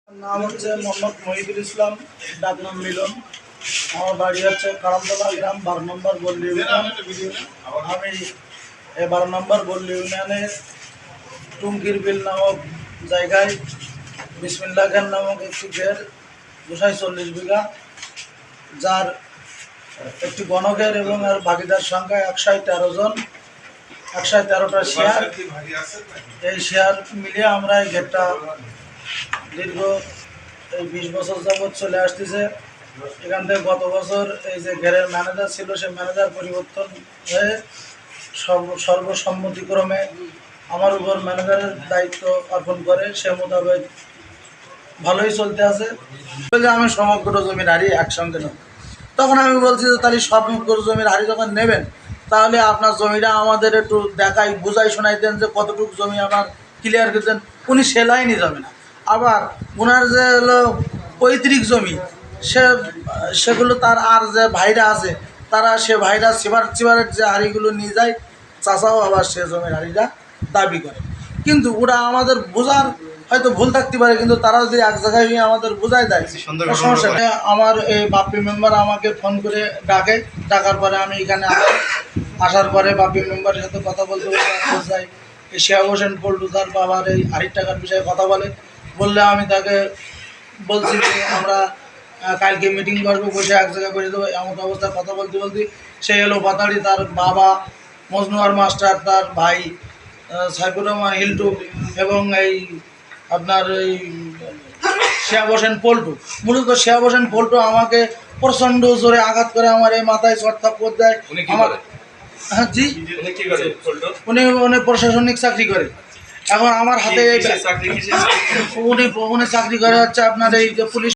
নাম হচ্ছে মোহাম্মদ মহিদুল ইসলাম, ডাক নাম মিলন। আমার বাড়ি হচ্ছে কারামতলা গ্রাম 12 নম্বর বল্লি ইউনিয়ন। আমি 12 নম্বর বল্লি ইউনিয়নের টুঙ্কির বিল নামক জায়গায় বিসমিল্লাহ খান নামক একটি ঘের 240 বিঘা, যার একটি গণঘের এবং এর ভাগিদার সংখ্যা 113 জন, 113টা শেয়ার। এই শেয়ার মিলিয়ে আমরা এই ঘেরটা দীর্ঘ 20 বছর যাবৎ চলে আসতেছে। এখান থেকে গত বছর এই যে ঘেরের ম্যানেজার ছিল, সেই ম্যানেজার পরিবর্তন হয়ে সর্বসম্মতিক্রমে আমার উপর ম্যানেজারের দায়িত্ব অর্পণ করে। সে মোতাবেক ভালোই চলতে আছে। আমি সমগ্র জমির হারি একসঙ্গে নেব। তখন আমি বলছি যে তাহলে সমগ্র জমির হারি যখন নেবেন, তাহলে আপনার জমিটা আমাদের একটু দেখাই বুঝাই শোনাইতেন যে কতটুকু জমি আমার ক্লিয়ার করতেন। উনি সে লাইনই যাবে না। আবার ওনার যে হলো পৈতৃক জমি, সেগুলো তার আর যে ভাইরা আছে, তারা সে ভাইরা চিবারের যে হাড়িগুলো নিয়ে যায়, চাচাও আবার সে জমির হাড়িটা দাবি করে। কিন্তু ওরা আমাদের বোঝার হয়তো ভুল থাকতে পারে, কিন্তু তারা যদি এক জায়গায় আমাদের বোঝাই দেয় সমস্যা নেই। আমার এই বাপ্পি মেম্বার আমাকে ফোন করে ডাকার পরে আমি এখানে আসার পরে বাপ্পি মেম্বারের সাথে কথা বলতে যাই। শিয়া হোসেন পল্টু তার বাবার এই হাড়ির টাকার বিষয়ে কথা বললে আমি তাকে বলছি যে আমরা কালকে মিটিং করবো, বসে এক জায়গায় করে দেবো। এমন অবস্থায় কথা বলতে সে এলো পাতাড়ি, তার বাবা মজনুয়ার মাস্টার, তার ভাই সাইফুর রহমান হিল্টু এবং এই আপনার এই শিয়া হোসেন পল্টু। মূলত শিয়া হোসেন পল্টু আমাকে প্রচণ্ড জোরে আঘাত করে, আমার এই মাথায় চটথাপ্পড় দেয়। আমার হ্যাঁ জি, উনি প্রশাসনিক চাকরি করে। এখন আমার হাতে উনি চাকরি করে হচ্ছে আপনার এই যে পুলিশ